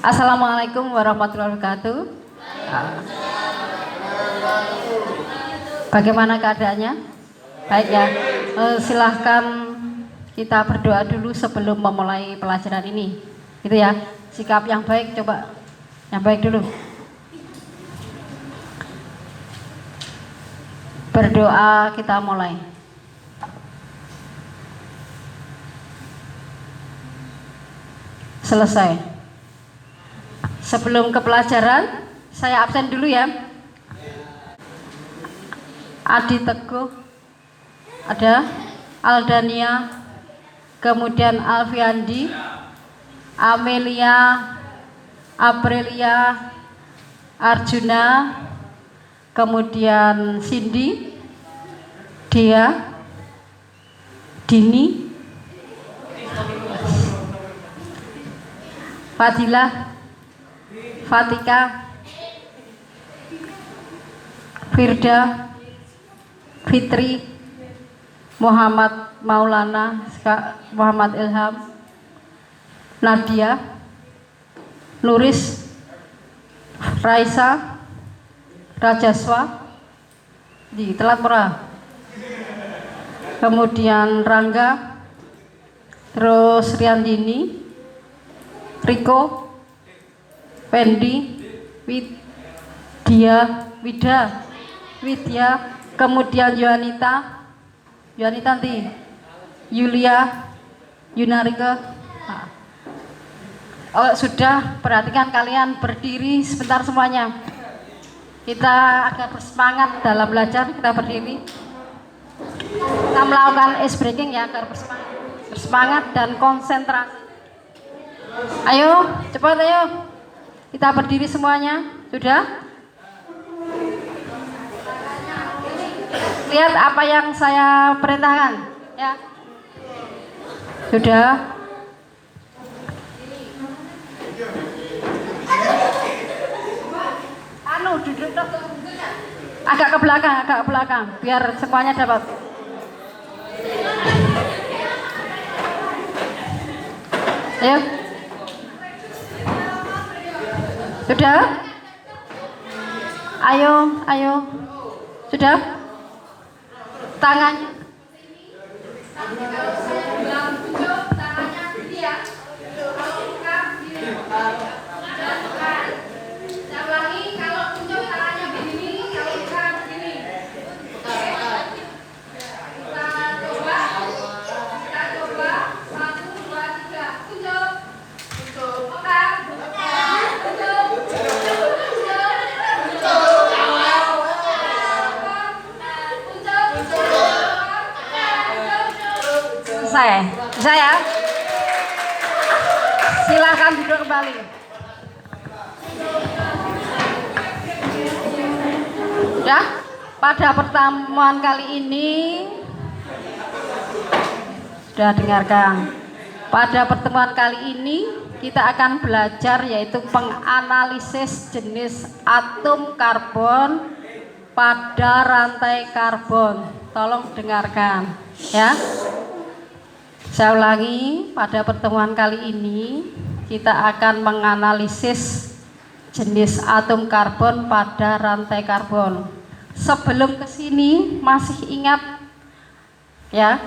Assalamualaikum warahmatullahi wabarakatuh. Bagaimana keadaannya? Baik ya. Silahkan kita berdoa dulu sebelum memulai pelajaran ini. Gitu ya. Sikap yang baik, coba yang baik dulu. Berdoa, kita mulai. Selesai. Sebelum ke pelajaran, saya absen dulu ya. Adi Teguh, ada Aldania, kemudian Alfiandi, Amelia, Aprilia, Arjuna, kemudian Cindy, Dia, Dini, Fadilah, Fatika, Firda, Fitri, Muhammad Maulana, Muhammad Ilham, Nadia, Nuris, Raisa, Rajaswa, di telat murah, kemudian Rangga, terus Riandini, Riko, Pendi, Widya, kemudian Yohanita nanti, Yulia, Yunarika. Oh, sudah, perhatikan kalian berdiri sebentar semuanya. Kita agar bersemangat dalam belajar, kita berdiri. Kita melakukan ice breaking ya, agar bersemangat dan konsentrasi. Ayo, cepat ayo. Kita berdiri semuanya. Sudah? Lihat apa yang saya perintahkan, ya. Sudah? Duduk agak ke belakang, biar semuanya dapat. Ayo. Sudah? Ayo. Sudah? Tangannya. Kalau saya bilang tunjuk tangannya gini ya. Kalau buka gini. Saya ulangi, kalau tunjuk tangannya begini, kalau buka begini. Kita coba 1, 2, 3. Tunjuk. Oke. Bisa ya? Silakan duduk kembali. Ya, pada pertemuan kali ini sudah dengarkan. Pada pertemuan kali ini kita akan belajar yaitu penganalisis jenis atom karbon pada rantai karbon. Tolong dengarkan, ya. Saya ulangi, pada pertemuan kali ini kita akan menganalisis jenis atom karbon pada rantai karbon. Sebelum ke sini masih ingat ya,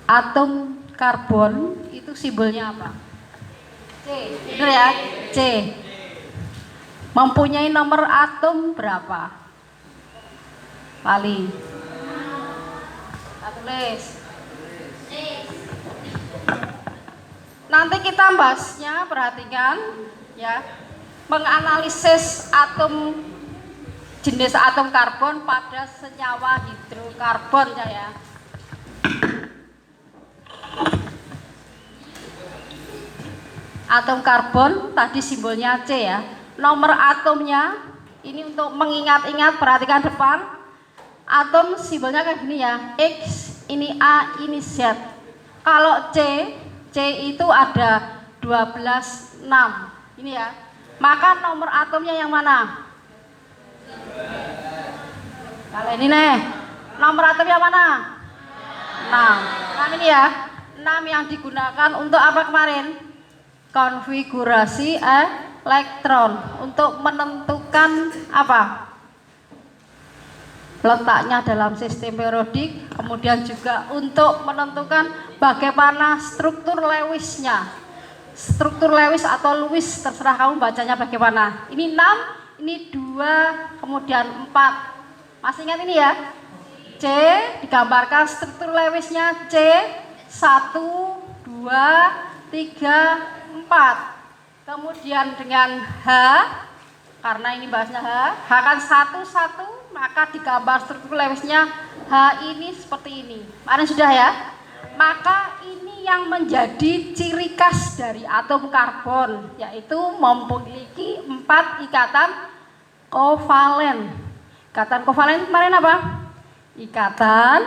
atom karbon itu simbolnya apa? C, benar ya? C. Mempunyai nomor atom berapa? Paling. Tulis. Nanti kita bahasnya, perhatikan ya, menganalisis jenis atom karbon pada senyawa hidrokarbon ya. Atom karbon tadi simbolnya C ya. Nomor atomnya ini untuk mengingat-ingat, perhatikan depan. Atom simbolnya kayak gini ya. X, ini A, ini Z. Kalau C itu ada 12, 6. Ini ya. Maka nomor atomnya yang mana? Kalau ini nih, nomor atomnya mana? 6. 6 ini ya. 6 yang digunakan untuk apa kemarin? Konfigurasi elektron untuk menentukan apa? Letaknya dalam sistem periodik, kemudian juga untuk menentukan bagaimana struktur Lewisnya. Struktur Lewis atau Lewis, terserah kamu bacanya bagaimana. Ini 6, ini 2, kemudian 4. Masih ingat ini ya? C digambarkan struktur Lewisnya C 1, 2, 3, 4. Kemudian dengan H, karena ini bahasnya H kan 1, 1, maka digambar struktur Lewisnya H ini seperti ini. Mana sudah ya? Maka ini yang menjadi ciri khas dari atom karbon, yaitu memiliki 4 ikatan kovalen. Ikatan kovalen kemarin apa? Ikatan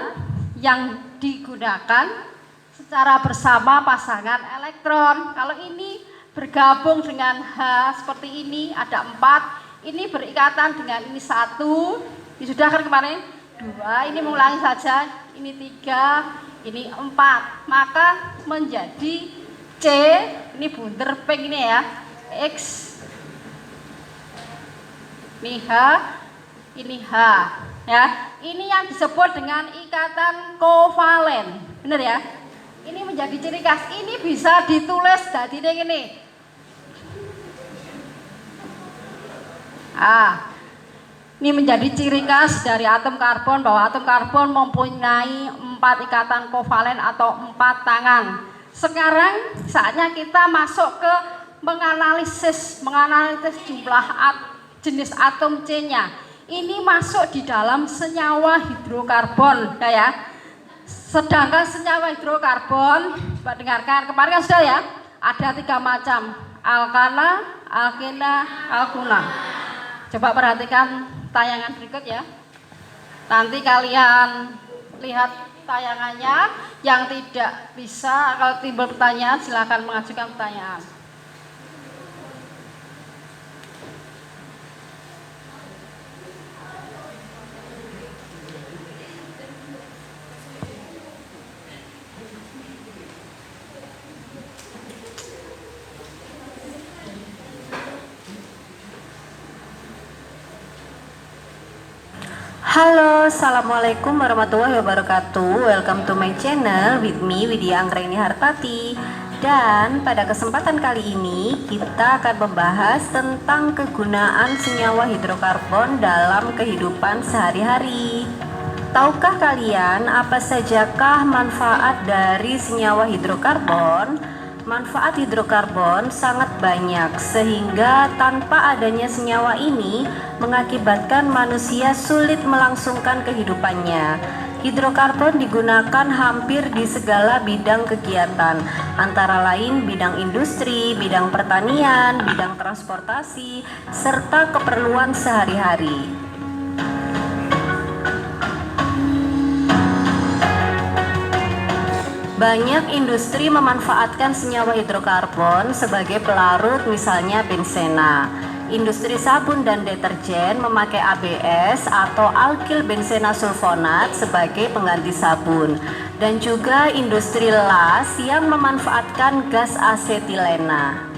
yang digunakan secara bersama pasangan elektron. Kalau ini bergabung dengan H seperti ini, ada 4. Ini berikatan dengan ini 1. Ini sudah kan kemarin 2. Ini mengulangi saja. Ini 3. Ini 4, maka menjadi C, ini bunder pink ini ya, X, ini H, ini H, ya. Ini yang disebut dengan ikatan kovalen, benar ya? Ini menjadi ciri khas. Ini bisa ditulis jadi ini. Ini menjadi ciri khas dari atom karbon, bahwa atom karbon mempunyai 4 ikatan kovalen atau 4 tangan. Sekarang saatnya kita masuk ke menganalisis jumlah jenis atom C-nya. Ini masuk di dalam senyawa hidrokarbon, ya. Sedangkan senyawa hidrokarbon, Mbak dengarkan, kemarin kan sudah ya, ada 3 macam, alkana, alkena, alkuna. Coba perhatikan tayangan berikut ya. Nanti kalian lihat tayangannya. Yang tidak bisa, kalau timbul pertanyaan silakan mengajukan pertanyaan. Halo, assalamualaikum warahmatullahi wabarakatuh. Welcome to my channel with me Widya Anggraini Hartati. Dan pada kesempatan kali ini kita akan membahas tentang kegunaan senyawa hidrokarbon dalam kehidupan sehari-hari. Tahukah kalian apa sajakah manfaat dari senyawa hidrokarbon? Manfaat hidrokarbon sangat banyak, sehingga tanpa adanya senyawa ini mengakibatkan manusia sulit melangsungkan kehidupannya. Hidrokarbon digunakan hampir di segala bidang kegiatan, antara lain bidang industri, bidang pertanian, bidang transportasi, serta keperluan sehari-hari. Banyak industri memanfaatkan senyawa hidrokarbon sebagai pelarut, misalnya benzena. Industri sabun dan deterjen memakai ABS atau alkyl benzena sulfonat sebagai pengganti sabun. Dan juga industri las yang memanfaatkan gas asetilena.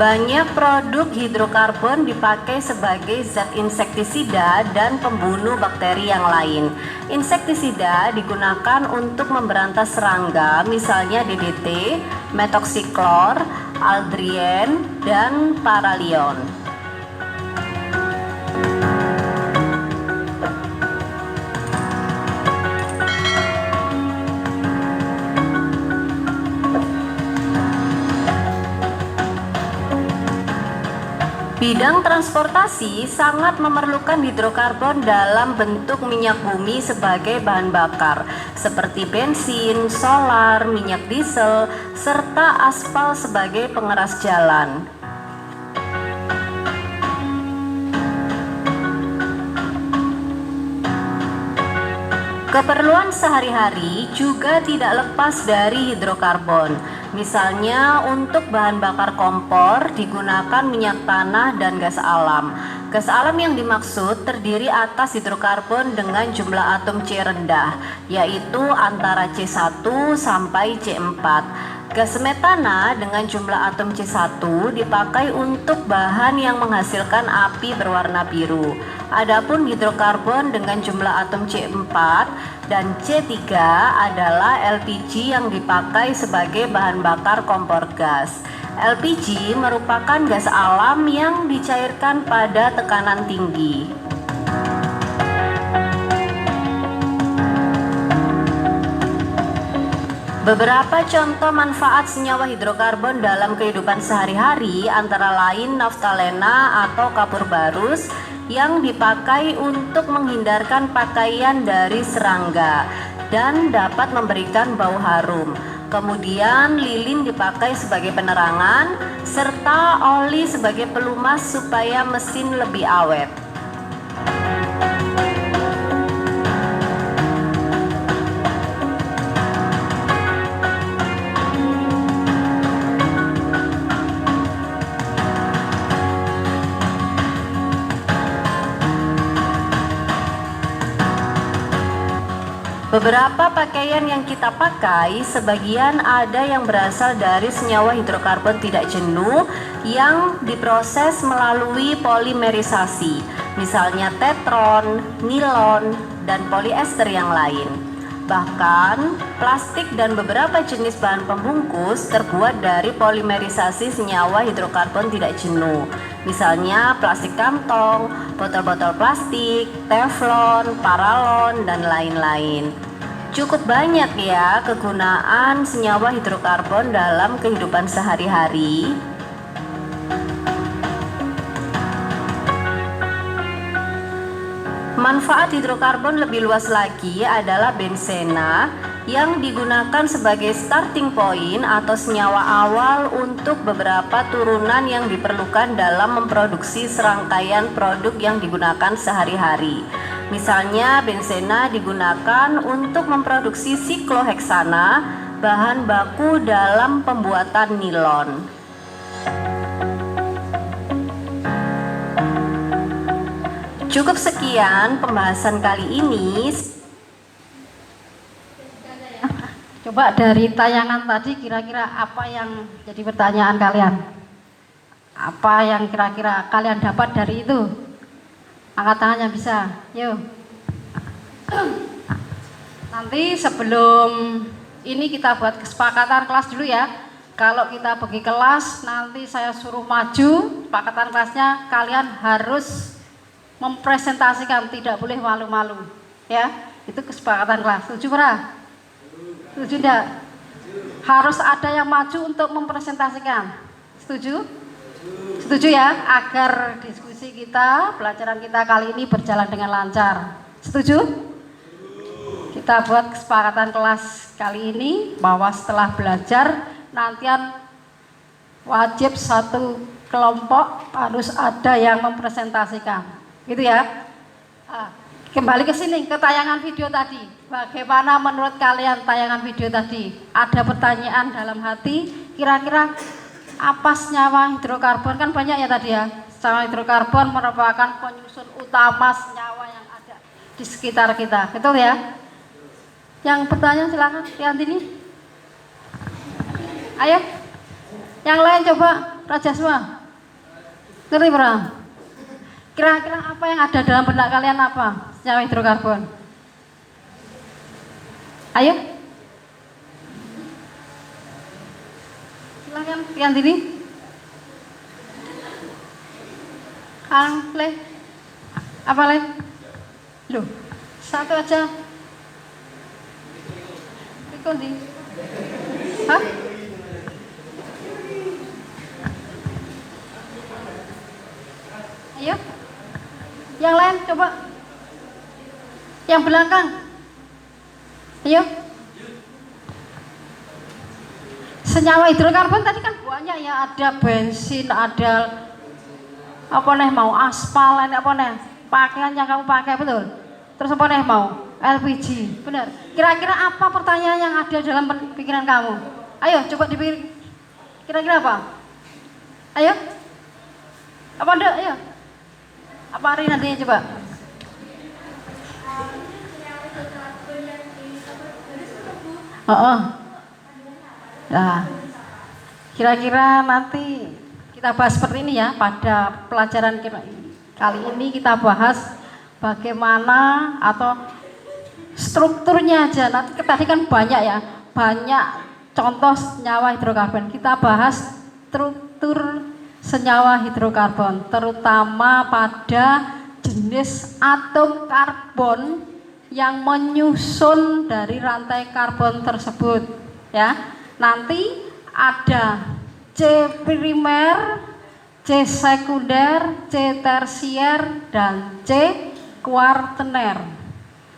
Banyak produk hidrokarbon dipakai sebagai zat insektisida dan pembunuh bakteri yang lain. Insektisida digunakan untuk memberantas serangga, misalnya DDT, metoxiklor, aldrien, dan paralion. Bidang transportasi sangat memerlukan hidrokarbon dalam bentuk minyak bumi sebagai bahan bakar, seperti bensin, solar, minyak diesel, serta aspal sebagai pengeras jalan. Keperluan sehari-hari juga tidak lepas dari hidrokarbon. Misalnya untuk bahan bakar kompor digunakan minyak tanah dan gas alam. Gas alam yang dimaksud terdiri atas hidrokarbon dengan jumlah atom C rendah, yaitu antara C1 sampai C4. Gas metana dengan jumlah atom C1 dipakai untuk bahan yang menghasilkan api berwarna biru. Adapun hidrokarbon dengan jumlah atom C4 dan C3 adalah LPG yang dipakai sebagai bahan bakar kompor gas. LPG merupakan gas alam yang dicairkan pada tekanan tinggi. Beberapa contoh manfaat senyawa hidrokarbon dalam kehidupan sehari-hari antara lain naftalena atau kapur barus yang dipakai untuk menghindarkan pakaian dari serangga dan dapat memberikan bau harum. Kemudian lilin dipakai sebagai penerangan serta oli sebagai pelumas supaya mesin lebih awet. Beberapa pakaian yang kita pakai, sebagian ada yang berasal dari senyawa hidrokarbon tidak jenuh yang diproses melalui polimerisasi, misalnya tetron, nilon, dan polyester yang lain. Bahkan, plastik dan beberapa jenis bahan pembungkus terbuat dari polimerisasi senyawa hidrokarbon tidak jenuh, misalnya plastik kantong, botol-botol plastik, teflon, paralon, dan lain-lain. Cukup banyak ya kegunaan senyawa hidrokarbon dalam kehidupan sehari-hari. Manfaat hidrokarbon lebih luas lagi adalah benzena yang digunakan sebagai starting point atau senyawa awal untuk beberapa turunan yang diperlukan dalam memproduksi serangkaian produk yang digunakan sehari-hari. Misalnya benzena digunakan untuk memproduksi sikloheksana, bahan baku dalam pembuatan nilon. Cukup sekian pembahasan kali ini. Coba dari tayangan tadi kira-kira apa yang jadi pertanyaan kalian? Apa yang kira-kira kalian dapat dari itu? Angkat tangan yang bisa. Yuk. Nanti sebelum ini kita buat kesepakatan kelas dulu ya. Kalau kita pergi kelas nanti saya suruh maju, kesepakatan kelasnya kalian harus mempresentasikan, tidak boleh malu-malu ya, itu kesepakatan kelas. Setuju pra? Setuju enggak? Harus ada yang maju untuk mempresentasikan. Setuju? Setuju ya, agar diskusi kita, pelajaran kita kali ini berjalan dengan lancar. Setuju? Kita buat kesepakatan kelas kali ini bahwa setelah belajar nantian wajib satu kelompok harus ada yang mempresentasikan. Gitu ya. Kembali ke sini, ke tayangan video tadi. Bagaimana menurut kalian tayangan video tadi? Ada pertanyaan dalam hati, kira-kira apa senyawa hidrokarbon? Kan banyak ya tadi ya. Senyawa hidrokarbon merupakan penyusun utama senyawa yang ada di sekitar kita. Betul ya? Yang bertanya silakan, Tiantini. Ayo. Yang lain coba, Raja semua. Ngerti berang? Kira-kira apa yang ada dalam benak kalian apa? Senyawa hidrokarbon. Ayo. Silakan Tiantini. Kang Le. Apa Le? Loh, satu aja. Riko di. Hah? Ayo. Yang lain coba. Yang belakang. Ayo. Senyawa hidrokarbon tadi kan banyak ya, ada bensin, ada apa nih mau aspal, apa nih pakaian yang kamu pakai, betul. Terus apa nih mau LPG, benar. Kira-kira apa pertanyaan yang ada dalam pikiran kamu? Ayo coba dipikir. Kira-kira apa? Ayo. Apa enggak? Ayo. Apa hari nantinya coba? Oh. Nah, kira-kira nanti kita bahas seperti ini ya. Pada pelajaran kali ini kita bahas bagaimana atau strukturnya aja. Nanti tadi kan banyak ya, banyak contoh senyawa hidrokarbon. Kita bahas struktur senyawa hidrokarbon, terutama pada jenis atom karbon yang menyusun dari rantai karbon tersebut ya. Nanti ada C primer, C sekunder, C tersier, dan C kuartener.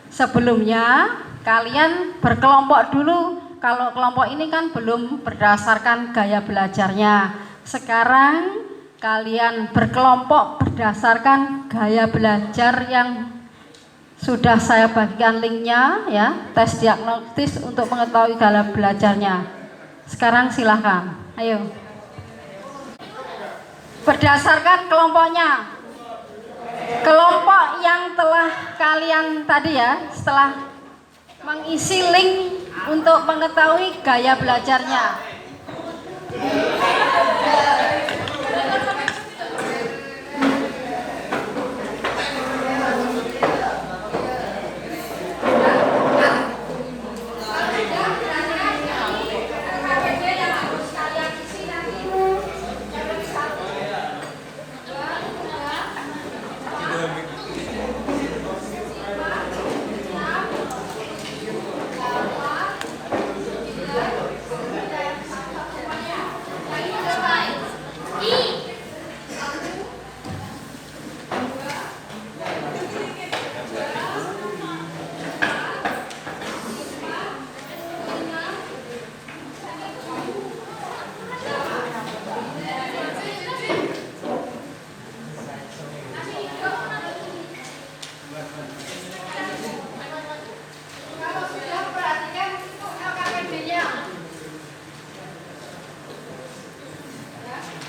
Sebelumnya kalian berkelompok dulu. Kalau kelompok ini kan belum berdasarkan gaya belajarnya. Sekarang kalian berkelompok berdasarkan gaya belajar yang sudah saya bagikan linknya ya, tes diagnostis untuk mengetahui gaya belajarnya. Sekarang silahkan, ayo. Berdasarkan kelompoknya, kelompok yang telah kalian tadi ya, setelah mengisi link untuk mengetahui gaya belajarnya.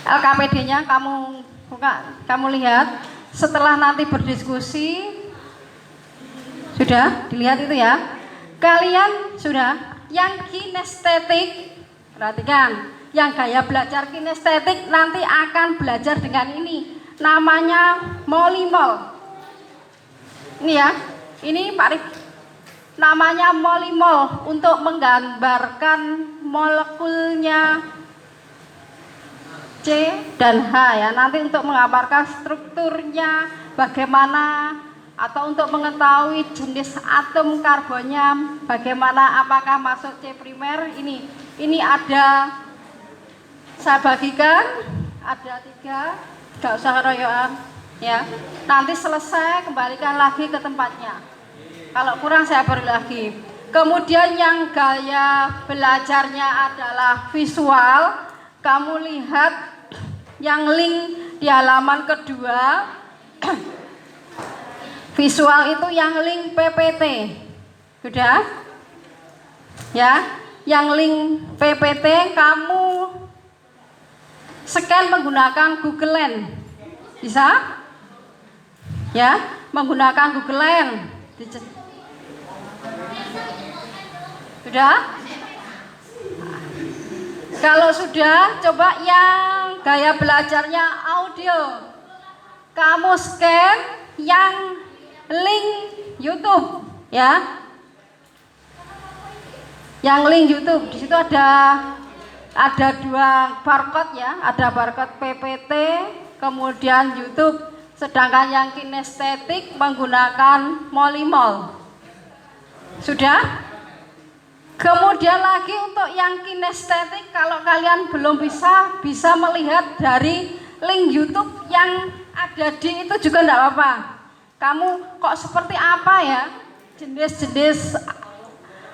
LKPD-nya kamu buka, kamu lihat. Setelah nanti berdiskusi, sudah dilihat itu ya. Kalian sudah yang kinestetik, perhatikan, yang gaya belajar kinestetik nanti akan belajar dengan ini, namanya molimol. Ini ya, ini Pak Rif, namanya molimol untuk menggambarkan molekulnya C dan H ya. Nanti untuk menggambarkan strukturnya bagaimana, atau untuk mengetahui jenis atom karbonnya bagaimana, apakah masuk C primer. Ini ada, saya bagikan ada 3, gak usah keroyokan ya. Nanti selesai kembalikan lagi ke tempatnya, kalau kurang saya beri lagi. Kemudian yang gaya belajarnya adalah visual. Kamu lihat yang link di halaman kedua. Visual itu yang link PPT. Sudah? Ya, yang link PPT kamu scan menggunakan Google Lens. Bisa? Ya, menggunakan Google Lens. Sudah? Kalau sudah, coba yang gaya belajarnya audio. Kamu scan yang link YouTube ya. Yang link YouTube di situ ada 2 barcode ya, ada barcode PPT, kemudian YouTube. Sedangkan yang kinestetik menggunakan molimol. Sudah? Kemudian lagi untuk yang kinestetik, kalau kalian belum bisa melihat dari link YouTube yang ada di itu juga enggak apa-apa. Kamu kok seperti apa ya jenis-jenis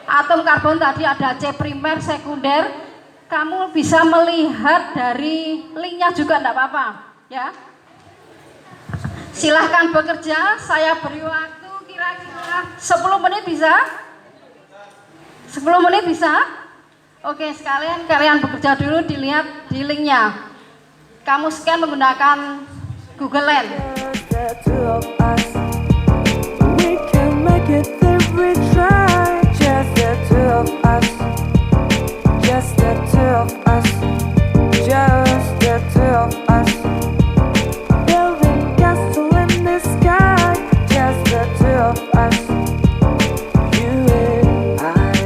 atom karbon tadi, ada C primer, sekunder, kamu bisa melihat dari linknya juga enggak apa-apa ya. Silahkan bekerja, saya beri waktu kira-kira 10 menit bisa? 10 menit bisa? Oke, sekalian kalian bekerja dulu, dilihat di linknya. Kamu scan menggunakan Google Lens. the two of us. We can make it if we try. Just the two of us. Just the two of us. Just the two of us. Building castle in the sky. Just the two of us. You and I.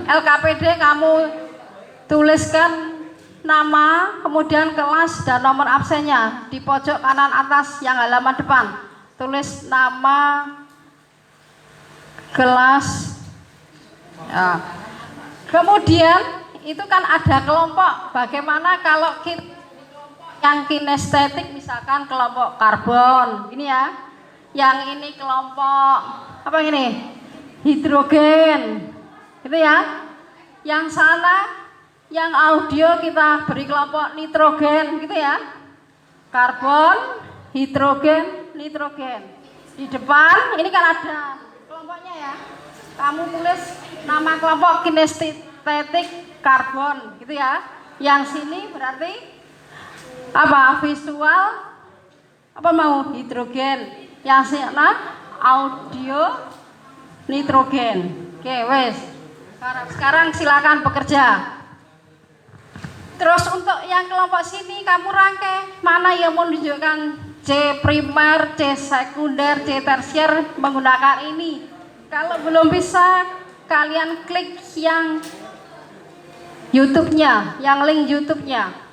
LKPD kamu tuliskan nama, kemudian kelas dan nomor absennya di pojok kanan atas yang halaman depan. Tulis nama, kelas. Ya. Kemudian itu kan ada kelompok. Bagaimana kalau yang kinestetik, misalkan kelompok karbon, ini ya. Yang ini kelompok apa ini? Hidrogen, gitu ya. Yang sana, yang audio kita beri kelompok nitrogen, gitu ya. Karbon, hidrogen, nitrogen. Di depan ini kan ada kelompoknya ya. Kamu tulis nama kelompok kinestetik karbon, gitu ya. Yang sini berarti apa? Visual apa mau hidrogen. Yang sana audio nitrogen. Oke, wes. Sekarang silakan bekerja. Terus untuk yang kelompok sini kamu rangkai mana yang menunjukkan C primer, C sekunder, C tersier menggunakan ini. Kalau belum bisa kalian klik yang YouTube-nya, yang link YouTube-nya.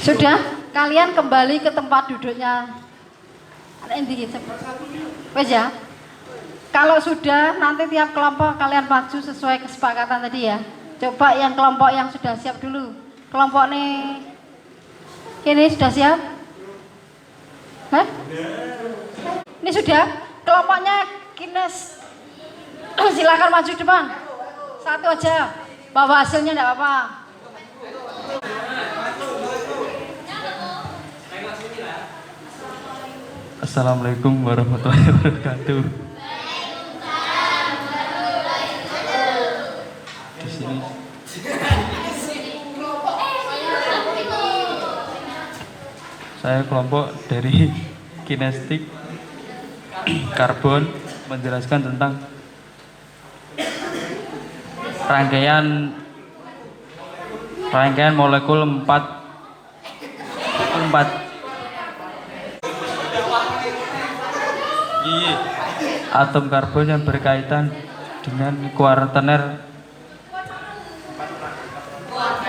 Sudah, kalian kembali ke tempat duduknya. Wes ya. Kalau sudah, nanti tiap kelompok kalian maju sesuai kesepakatan tadi ya. Coba yang kelompok yang sudah siap dulu. Kelompok nih, ini sudah siap? Hah? Ini sudah? Kelompoknya kines. Silakan maju depan. Satu aja. Bawa hasilnya enggak apa-apa. Assalamualaikum warahmatullahi wabarakatuh. Di sini saya kelompok dari kinestik karbon menjelaskan tentang rangkaian molekul 4 atom karbon yang berkaitan dengan kuartener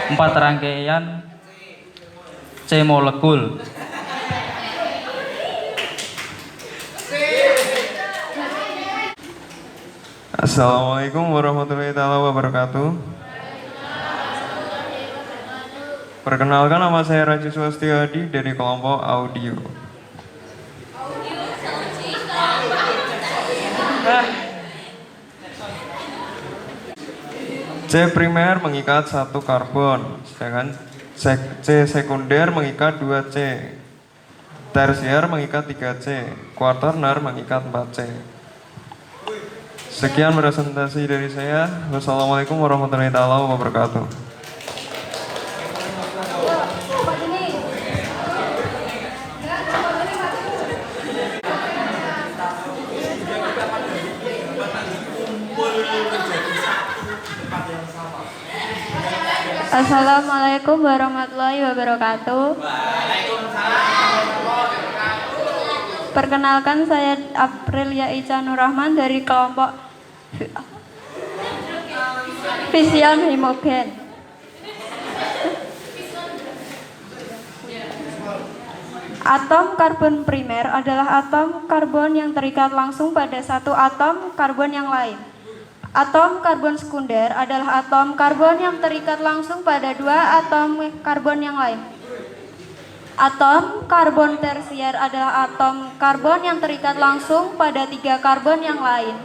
4 rangkaian C molekul. Assalamualaikum warahmatullahi wabarakatuh. Perkenalkan, nama saya Raji Swastiadi dari kelompok audio. C primer mengikat 1 karbon, sedangkan C sekunder mengikat 2 C, tersier mengikat 3 C, kuarterner mengikat 4 C. Sekian presentasi dari saya. Wassalamualaikum warahmatullahi wabarakatuh. Assalamualaikum warahmatullahi wabarakatuh. Perkenalkan, saya Aprilia Ica Nurrahman dari kelompok Fission Homogen. Atom karbon primer adalah atom karbon yang terikat langsung pada satu atom karbon yang lain. Atom karbon sekunder adalah atom karbon yang terikat langsung pada 2 atom karbon yang lain. Atom karbon tersier adalah atom karbon yang terikat langsung pada 3 karbon yang lain.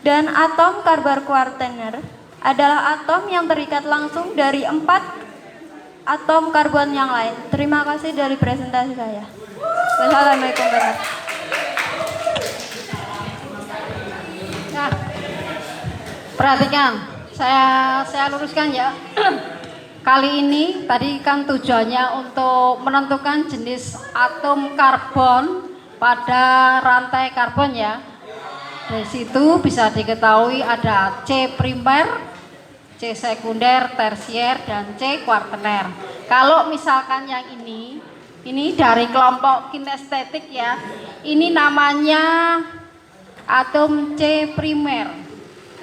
Dan atom karbon kuartener adalah atom yang terikat langsung dari 4 atom karbon yang lain. Terima kasih dari presentasi saya. Wassalamualaikum warahmatullahi wabarakatuh. Nah, perhatikan, saya luruskan ya. Kali ini tadi kan tujuannya untuk menentukan jenis atom karbon pada rantai karbon ya. Dari situ bisa diketahui ada C primer, C sekunder, tersier, dan C kuartener. Kalau misalkan yang ini dari kelompok kinestetik ya, ini namanya atom C primer.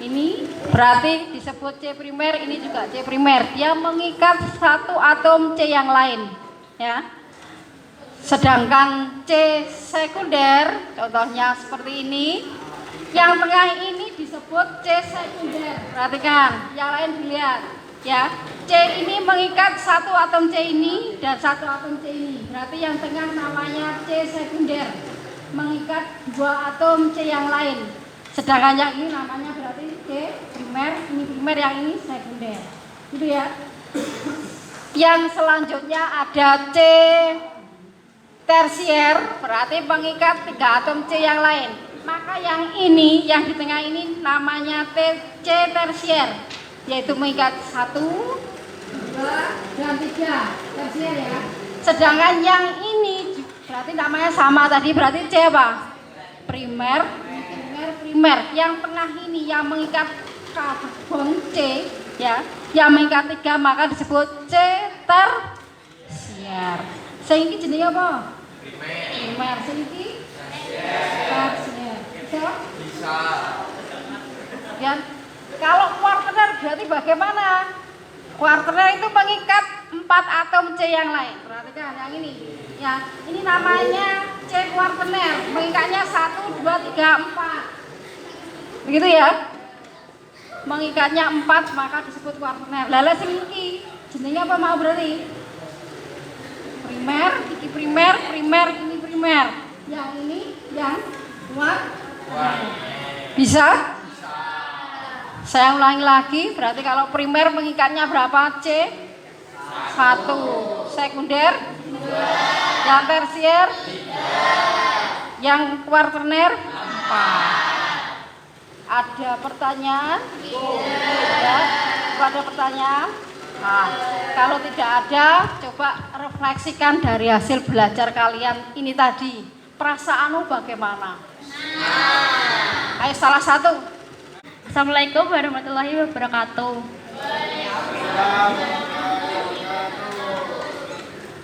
Ini berarti disebut C primer, ini juga C primer. Dia mengikat satu atom C yang lain, ya. Sedangkan C sekunder, contohnya seperti ini, yang tengah ini disebut C sekunder. Perhatikan, yang lain dilihat, ya. C ini mengikat satu atom C ini dan satu atom C ini. Berarti yang tengah namanya C sekunder, mengikat 2 atom C yang lain. Sedangkan yang ini namanya berarti C primer, ini primer, yang ini sekunder. Gitu ya. Yang selanjutnya ada C tersier, berarti mengikat 3 atom C yang lain. Maka yang ini, yang di tengah ini namanya C tersier, yaitu mengikat 1, 2, dan 3 tersier ya. Sedangkan yang ini berarti namanya sama tadi, berarti C apa? Primer. Yang tengah ini yang mengikat karbon C ya, yang mengikat 3, maka disebut C tersier. Sehingga jenisnya apa? Primer. Sehingga tersier. Bisa? Ya. Kalau kuartener berarti bagaimana? Kuartener itu mengikat 4 atom C yang lain. Perhatikan yang ini. Ya, ini namanya C kuartener. Mengikatnya 1, 2, 3, 4. Begitu ya? Mengikatnya 4 maka disebut kuartener. Lala sing iki jenenge apa mau berarti? Primer, iki primer, ini primer. Yang ini yang kuartener. Bisa? Saya ulangi lagi, berarti kalau primer mengikatnya berapa? C? 1. Sekunder? 2. Yang tersier? 3. Yang kuartener? 4. Ada pertanyaan? Tidak. Ada pertanyaan? Nah, kalau tidak ada, coba refleksikan dari hasil belajar kalian ini tadi. Perasaanmu bagaimana? Ayo salah satu. Assalamualaikum warahmatullahi wabarakatuh.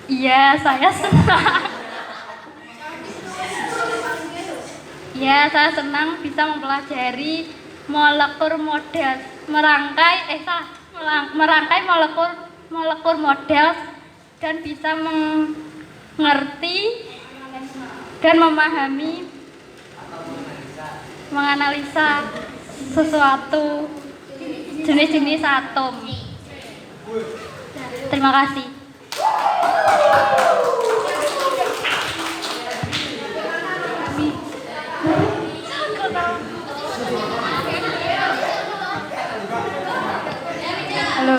Iya, saya senang. Ya, saya senang bisa mempelajari molekul model merangkai molekul model dan bisa mengerti dan memahami menganalisa sesuatu jenis-jenis atom. Terima kasih. Halo.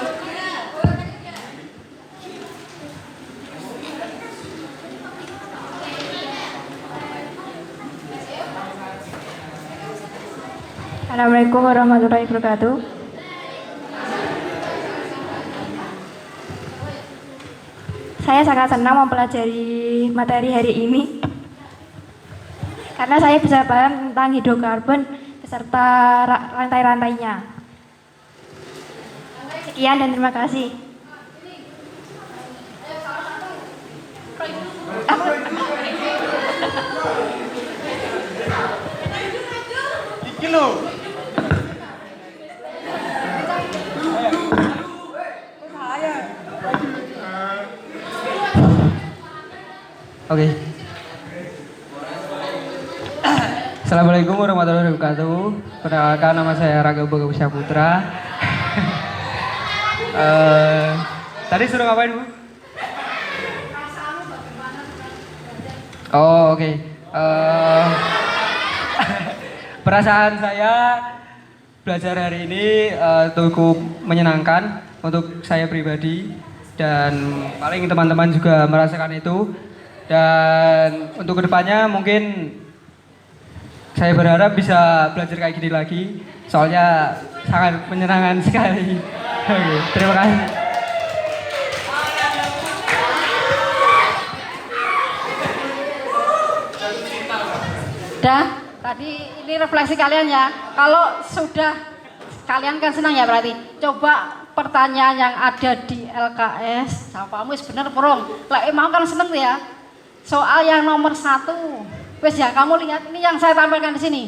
Assalamualaikum warahmatullahi wabarakatuh. Saya sangat senang mempelajari materi hari ini karena saya bisa paham tentang hidrokarbon beserta rantai-rantainya. Sekian dan terima kasih. Oke. Assalamualaikum warahmatullahi wabarakatuh. Perkenalkan, nama saya Raga Bagusya Putra. Tadi suruh ngapain, Bu? Oh, oke. Perasaan saya belajar hari ini cukup menyenangkan untuk saya pribadi dan paling teman-teman juga merasakan itu. Dan untuk kedepannya mungkin saya berharap bisa belajar kayak gini lagi, soalnya sangat menyenangkan sekali. Oke, terima kasih. Dah, tadi ini refleksi kalian ya. Kalau sudah kalian kan senang ya berarti. Coba pertanyaan yang ada di LKS, jawabanmu bener porong. Lek mau kan seneng ya. Soal yang nomor 1, wes ya kamu lihat ini yang saya tampilkan di sini.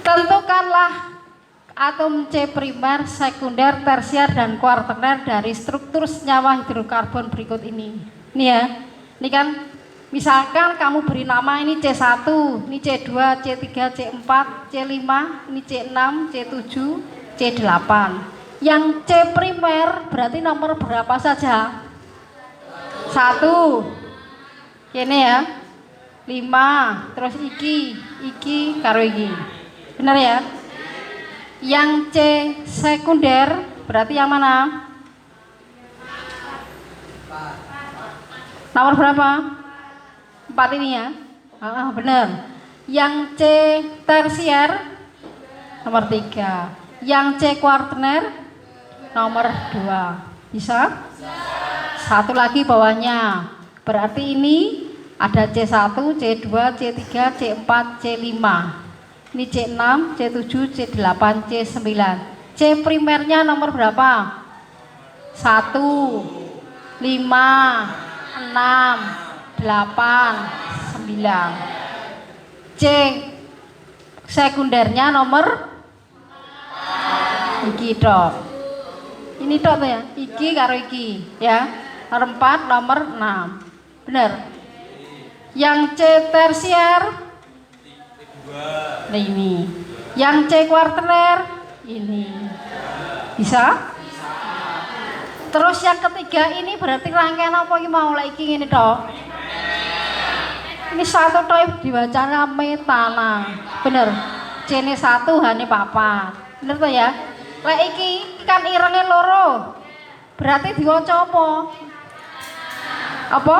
Tentukanlah atom C primer, sekunder, tersier, dan kuartener dari struktur senyawa hidrokarbon berikut ini. Ini ya, ini kan misalkan kamu beri nama ini C1, ini C2, C3, C4, C5, ini C6, C7, C8. Yang C primer berarti nomor berapa saja? 1. Ini ya, 5, terus iki karo iki. Benar ya? Yang C sekunder berarti yang mana? Nomor berapa? 4 ini ya? Benar. Yang C tersier nomor 3. Yang C kuartener nomor 2. Bisa? Satu lagi bawahnya. Berarti ini ada C1, C2, C3, C4, C5. Ini C6, C7, C8, C9. C primernya nomor berapa? 1, 5, 6, 8, 9. C sekundernya nomor iki tok. Ini tok tuh ya. Iki karo iki ya. Nomor 4, nomor 6. Bener. Yang C tersier nah ini. Yang C kuartener ini. Bisa? Terus yang ketiga ini berarti rangkaian apa iki mau lek iki ngene tok. Ini satu tok dibacanya metana. Bener. C-ne 1, H-ne 4. Bener tuh ya? Lek iki kan irenge loro. Berarti diwaca apa? Apa?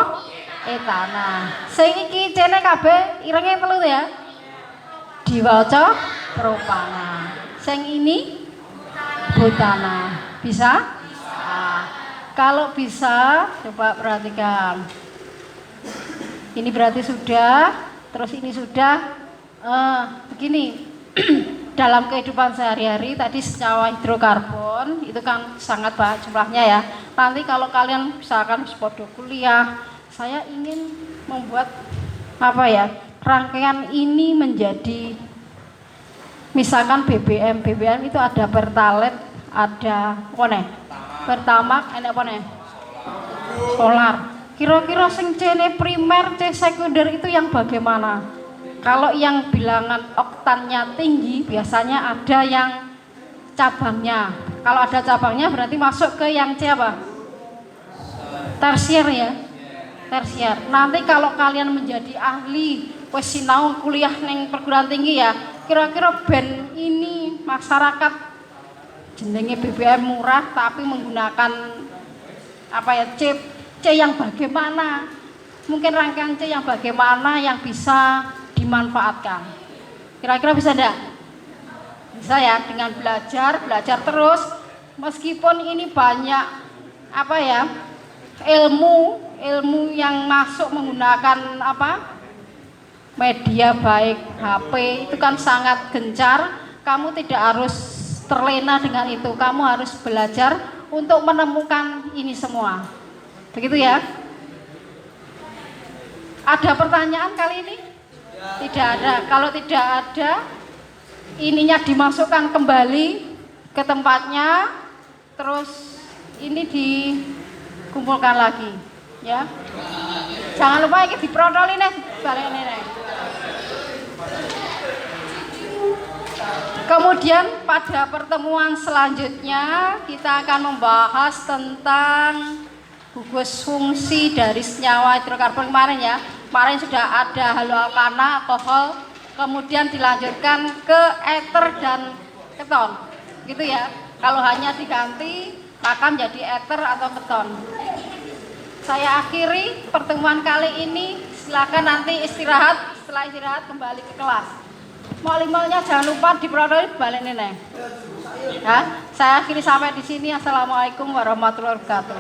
Etana. Sing iki C-ne kabeh irenge 3 tuh ya. Diwaca propana. Sing ini butana. Bisa? Nah, kalau bisa coba perhatikan. Ini berarti sudah, terus ini sudah. Begini. Dalam kehidupan sehari-hari tadi senyawa hidrokarbon itu kan sangat banyak jumlahnya ya. Nanti kalau kalian misalkan podo kuliah, saya ingin membuat apa ya, rangkaian ini menjadi misalkan BBM. BBM itu ada Pertalite, ada Pertamax, ada solar. Kira-kira sing C-ne primer, C sekunder itu yang bagaimana? Kalau yang bilangan oktannya tinggi, biasanya ada yang cabangnya. Kalau ada cabangnya berarti masuk ke yang C apa? Tersier ya. Tersier. Nanti kalau kalian menjadi ahli, wis sinau kuliah neng perguruan tinggi ya, kira-kira band ini masyarakat jenenge BBM murah tapi menggunakan apa ya, C yang bagaimana? Mungkin rangkaian C yang bagaimana yang bisa dimanfaatkan. Kira-kira bisa enggak? Bisa ya, dengan belajar terus meskipun ini banyak apa ya? ilmu yang masuk menggunakan apa? Media baik HP itu kan sangat gencar, kamu tidak harus terlena dengan itu. Kamu harus belajar untuk menemukan ini semua. Begitu ya? Ada pertanyaan kali ini? Tidak ada. Kalau tidak ada, ininya dimasukkan kembali ke tempatnya, terus ini dikumpulkan lagi, ya. Jangan lupa ini diprotoli nih, balik nih. Kemudian pada pertemuan selanjutnya kita akan membahas tentang gugus fungsi dari senyawa hidrokarbon kemarin ya. Kemarin sudah ada haloalkana, alkohol, kemudian dilanjutkan ke ether dan keton, gitu ya. Kalau hanya diganti maka menjadi ether atau keton. Saya akhiri pertemuan kali ini. Silakan nanti istirahat. Setelah istirahat kembali ke kelas. Mal-malnya jangan lupa diprotoli balik nenek. Ya, saya akhiri sampai di sini. Assalamualaikum warahmatullahi wabarakatuh.